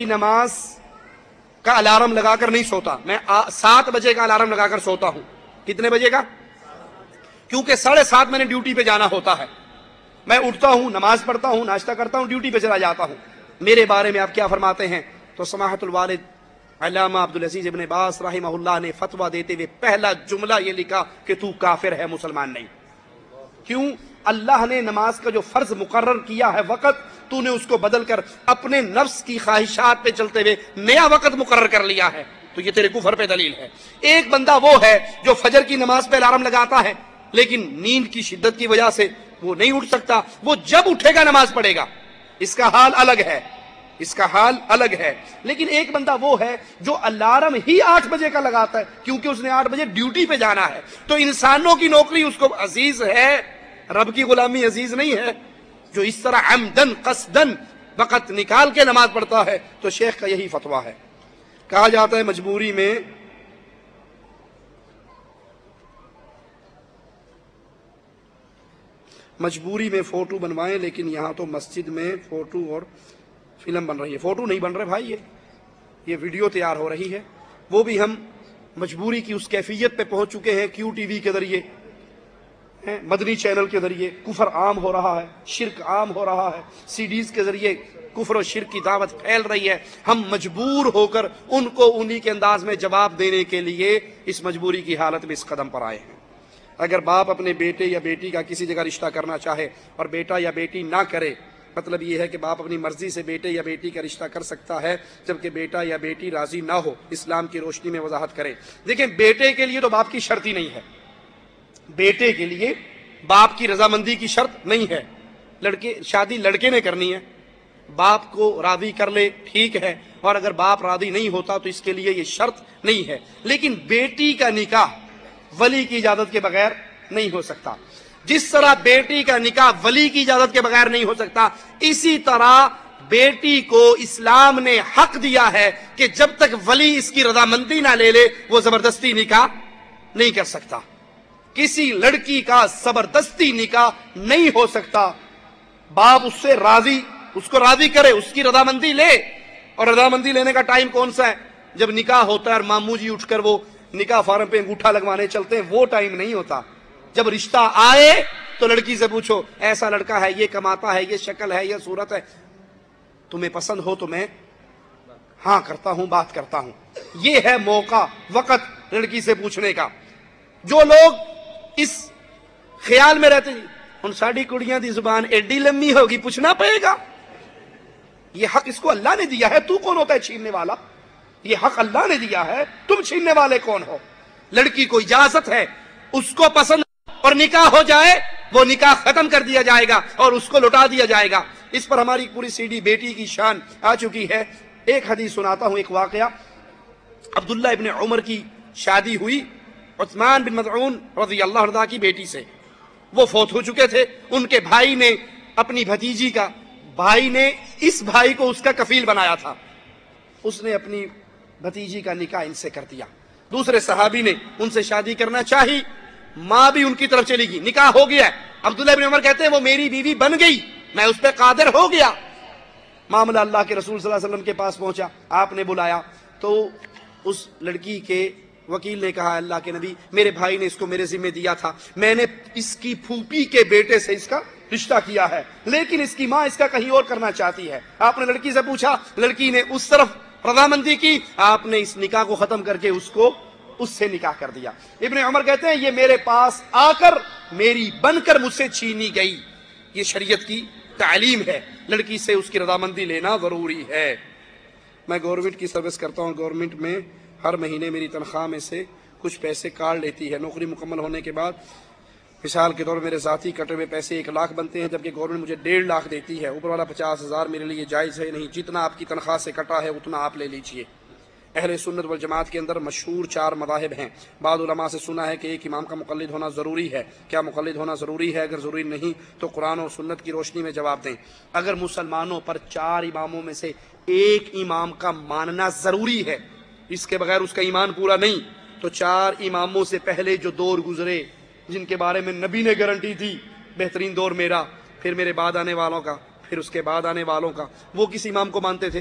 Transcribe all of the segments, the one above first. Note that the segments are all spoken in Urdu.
نماز کا الارم لگا کر نہیں سوتا. میں 7 بجے کا الارم لگا کر سوتا ہوں. کتنے بجے کا؟ کیونکہ 7:30 میں نے ڈیوٹی پہ جانا ہوتا ہے. میں اٹھتا ہوں, نماز پڑھتا ہوں, ناشتہ کرتا ہوں, ڈیوٹی پہ چلا جاتا ہوں. میرے بارے میں آپ کیا فرماتے ہیں؟ تو سماحت الوالد علامہ عبدالعزیز ابن باز رحمہ اللہ نے فتویٰ دیتے ہوئے پہلا جملہ یہ لکھا کہ تو کافر ہے, مسلمان نہیں. کیوں؟ اللہ نے نماز کا جو فرض مقرر کیا ہے وقت, تو نے اس کو بدل کر اپنے نفس کی خواہشات پہ چلتے ہوئے نیا وقت مقرر کر لیا ہے. تو یہ تیرے کفر پہ دلیل ہے. ایک بندہ وہ ہے جو فجر کی نماز پہ الارم لگاتا ہے لیکن نیند کی شدت کی وجہ سے وہ نہیں اٹھ سکتا, وہ جب اٹھے گا نماز پڑھے گا. اس کا حال الگ ہے, اس کا حال الگ ہے. لیکن ایک بندہ وہ ہے جو الارم ہی 8 بجے کا لگاتا ہے کیونکہ اس نے 8 بجے ڈیوٹی پہ جانا ہے. تو انسانوں کی نوکری اس کو عزیز ہے, رب کی غلامی عزیز نہیں ہے. جو اس طرح عمدن قصدن وقت نکال کے نماز پڑھتا ہے, تو شیخ کا یہی فتویٰ ہے. کہا جاتا ہے مجبوری میں فوٹو بنوائیں, لیکن یہاں تو مسجد میں فوٹو اور فلم بن رہی ہے. فوٹو نہیں بن رہے بھائی, یہ ویڈیو تیار ہو رہی ہے. وہ بھی ہم مجبوری کی اس کیفیت پہ پہنچ چکے ہیں. کیو ٹی وی کے ذریعے, مدنی چینل کے ذریعے کفر عام ہو رہا ہے, شرک عام ہو رہا ہے. سی ڈیز کے ذریعے کفر و شرک کی دعوت پھیل رہی ہے. ہم مجبور ہو کر ان کو انہی کے انداز میں جواب دینے کے لیے اس مجبوری کی حالت میں اس قدم پر آئے ہیں. اگر باپ اپنے بیٹے یا بیٹی کا کسی جگہ رشتہ کرنا چاہے اور بیٹا یا بیٹی نہ کرے, مطلب یہ ہے کہ باپ اپنی مرضی سے بیٹے یا بیٹی کا رشتہ کر سکتا ہے جبکہ بیٹا یا بیٹی راضی نہ ہو. اسلام کی روشنی میں وضاحت کریں. دیکھیں, بیٹے کے لیے تو باپ کی شرط ہی نہیں ہے. بیٹے کے لیے باپ کی رضامندی کی شرط نہیں ہے. شادی لڑکے نے کرنی ہے, باپ کو راضی کر لے ٹھیک ہے, اور اگر باپ راضی نہیں ہوتا تو اس کے لیے یہ شرط نہیں ہے. لیکن بیٹی کا نکاح ولی کی اجازت کے بغیر نہیں ہو سکتا. جس طرح بیٹی کا نکاح ولی کی اجازت کے بغیر نہیں ہو سکتا, اسی طرح بیٹی کو اسلام نے حق دیا ہے کہ جب تک ولی اس کی رضامندی نہ لے لے وہ زبردستی نکاح نہیں کر سکتا. کسی لڑکی کا زبردستی نکاح نہیں ہو سکتا. باپ اس سے راضی, اس کو راضی کرے, اس کی رضامندی لے. اور رضامندی لینے کا ٹائم کون سا ہے؟ جب نکاح ہوتا ہے اور ماموں جی اٹھ کر وہ نکاح فارم پہ انگوٹھا لگوانے چلتے ہیں, وہ ٹائم نہیں ہوتا. جب رشتہ آئے تو لڑکی سے پوچھو, ایسا لڑکا ہے, یہ کماتا ہے, یہ شکل ہے, یہ صورت ہے, تمہیں پسند ہو تو میں ہاں کرتا ہوں, بات کرتا ہوں. یہ ہے موقع, وقت لڑکی سے پوچھنے کا. جو لوگ اس خیال میں رہتے ہیں ان ساڑی کڑیاں دی زبان ایڈی لمبی ہوگی, پوچھنا پڑے گا. یہ حق اس کو اللہ نے دیا ہے, تو کون ہوتا ہے چھیننے والا؟ یہ حق اللہ نے دیا ہے, تم چھیننے والے کون ہو؟ لڑکی کو اجازت ہے, اس کو پسند اور نکاح ہو جائے, وہ نکاح ختم کر دیا جائے گا اور اس کو لوٹا دیا جائے گا. اس پر ہماری پوری سی ڈی بیٹی کی شان آ چکی ہے. ایک حدیث سناتا ہوں, ایک واقعہ. عبداللہ ابن عمر کی شادی ہوئی عثمان بن مظعون رضی اللہ عنہ کی بیٹی سے. وہ فوت ہو چکے تھے. ان کے بھائی نے اپنی بھتیجی کا, بھائی نے اس بھائی کو اس کا کفیل بنایا تھا, اس نے اپنی بھتیجی کا نکاح ان سے کر دیا. دوسرے صحابی نے ان سے شادی کرنا چاہی, ماں بھی ان کی طرف چلی گئی, نکاح ہو گیا. عبداللہ ابن عمر کہتے ہیں وہ میری بیوی بن گئی, میں اس پہ قادر ہو گیا. معاملہ اللہ کے رسول صلی اللہ علیہ وسلم کے پاس پہنچا, آپ نے بلایا تو اس لڑکی کے وکیل نے کہا, اللہ کے نبی, میرے بھائی نے اس کو میرے ذمہ دیا تھا, میں نے اس کی پھوپھی کے بیٹے سے اس کا رشتہ کیا ہے, لیکن اس کی ماں اس کا کہیں اور کرنا چاہتی ہے. آپ نے لڑکی سے پوچھا, لڑکی نے اس طرف رضامندی کی, آپ نے اس نکاح کو ختم کر کے اس کو اس سے نکاح کر دیا. ابن عمر کہتے ہیں یہ میرے پاس آ کر میری بن کر مجھ سے چھینی گئی. یہ شریعت کی تعلیم ہے, لڑکی سے اس کی رضامندی لینا ضروری ہے. میں گورنمنٹ کی سروس کرتا ہوں, گورنمنٹ میں ہر مہینے میری تنخواہ میں سے کچھ پیسے کاٹ لیتی ہے. نوکری مکمل ہونے کے بعد مثال کے طور پر میرے ذاتی کٹے ہوئے پیسے 1 لاکھ بنتے ہیں, جبکہ گورنمنٹ مجھے 1.5 لاکھ دیتی ہے. اوپر والا 50,000 میرے لیے جائز ہے نہیں, جتنا آپ کی تنخواہ سے کٹا ہے اتنا آپ لے لیجئے. اہل سنت والجماعت کے اندر مشہور 4 مذاہب ہیں. بعض علماء سے سنا ہے کہ ایک امام کا مقلد ہونا ضروری ہے. کیا مقلد ہونا ضروری ہے؟ اگر ضروری نہیں تو قرآن اور سنت کی روشنی میں جواب دیں. اگر مسلمانوں پر 4 اماموں میں سے ایک امام کا ماننا ضروری ہے, اس کے بغیر اس کا ایمان پورا نہیں, تو 4 اماموں سے پہلے جو دور گزرے, جن کے بارے میں نبی نے گارنٹی تھی بہترین دور میرا, پھر میرے بعد آنے والوں کا, پھر اس کے بعد آنے والوں کا, وہ کس امام کو مانتے تھے؟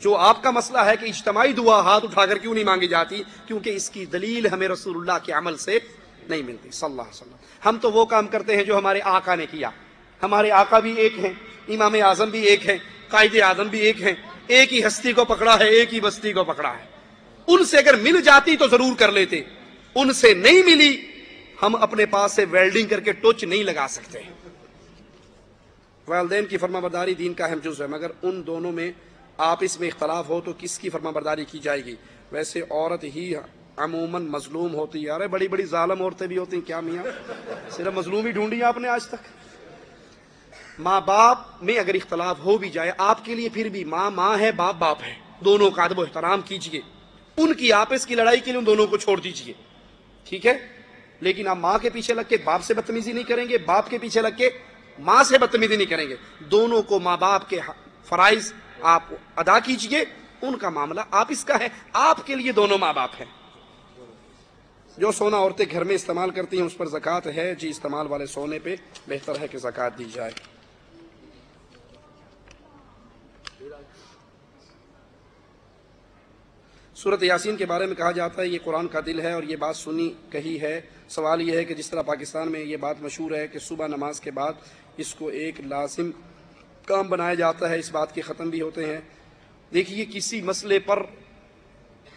جو آپ کا مسئلہ ہے کہ اجتماعی دعا ہاتھ اٹھا کر کیوں نہیں مانگی جاتی، کیونکہ اس کی دلیل ہمیں رسول اللہ کے عمل سے نہیں ملتی صلی اللہ علیہ وسلم۔ ہم تو وہ کام کرتے ہیں جو ہمارے آقا نے کیا۔ ہمارے آقا بھی ایک ہیں، امام اعظم بھی ایک ہیں، قائد اعظم بھی ایک ہیں، ایک ہی ہستی کو پکڑا ہے، ایک ہی بستی کو پکڑا ہے۔ ان سے اگر مل جاتی تو ضرور کر لیتے، ان سے نہیں ملی، ہم اپنے پاس سے ویلڈنگ کر کے ٹوچ نہیں لگا سکتے۔ والدین کی فرما برداری دین کا اہم جز ہے، مگر ان دونوں میں آپس میں اختلاف ہو تو کس کی فرما برداری کی جائے گی؟ ویسے عورت ہی عموماً مظلوم ہوتی ہے۔ ارے بڑی بڑی ظالم عورتیں بھی ہوتی ہیں، کیا میاں صرف مظلوم ہی ڈھونڈی آپ نے آج تک؟ ماں باپ میں اگر اختلاف ہو بھی جائے، آپ کے لیے پھر بھی ماں ماں ہے، باپ باپ ہے، دونوں کا ادب و احترام کیجئے، ان کی آپس کی لڑائی کے لیے ان دونوں کو چھوڑ دیجئے، ٹھیک ہے؟ لیکن آپ ماں کے پیچھے لگ کے باپ سے بدتمیزی نہیں کریں گے، باپ کے پیچھے لگ کے ماں سے بدتمیزی نہیں کریں گے، دونوں کو ماں باپ کے فرائض آپ ادا کیجئے، ان کا معاملہ آپس کا ہے، آپ کے لیے دونوں ماں باپ ہیں۔ جو سونا عورتیں گھر میں استعمال کرتی ہیں اس پر زکوٰۃ ہے؟ جی، استعمال والے سونے پہ بہتر ہے کہ زکوٰۃ دی جائے۔ سورۃ یاسین کے بارے میں کہا جاتا ہے یہ قرآن کا دل ہے، اور یہ بات سنی کہی ہے۔ سوال یہ ہے کہ جس طرح پاکستان میں یہ بات مشہور ہے کہ صبح نماز کے بعد اس کو ایک لازم کام بنایا جاتا ہے، اس بات کے ختم بھی ہوتے ہیں۔ دیکھیے، کسی مسئلے پر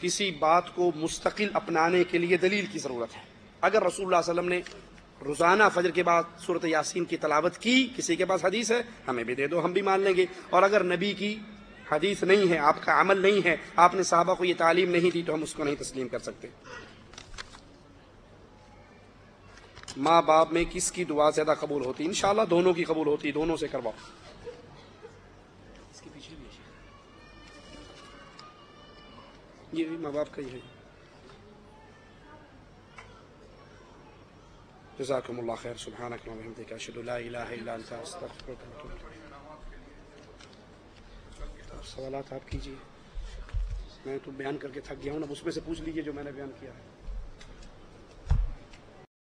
کسی بات کو مستقل اپنانے کے لیے دلیل کی ضرورت ہے۔ اگر رسول اللہ صلی اللہ علیہ وسلم نے روزانہ فجر کے بعد سورۃ یاسین کی تلاوت کی، کسی کے پاس حدیث ہے، ہمیں بھی دے دو، ہم بھی مان لیں گے۔ اور اگر نبی کی حدیث نہیں ہے، آپ کا عمل نہیں ہے، آپ نے صحابہ کو یہ تعلیم نہیں دی، تو ہم اس کو نہیں تسلیم کر سکتے۔ ماں باپ میں کس کی دعا زیادہ قبول ہوتی؟ انشاءاللہ دونوں کی قبول ہوتی، دونوں سے کرواؤ۔ یہ بھی ماں باپ کا ہی ہے۔ جزاکم اللہ خیر، سبحانک اللہم وبحمدک، اشہد ان لا الہ الا انت، استغفرک و اتوب الیک۔ سوالات آپ کیجیے، میں تو بیان کر کے تھک گیا ہوں، اب اس میں سے پوچھ لیجیے جو میں نے بیان کیا ہے۔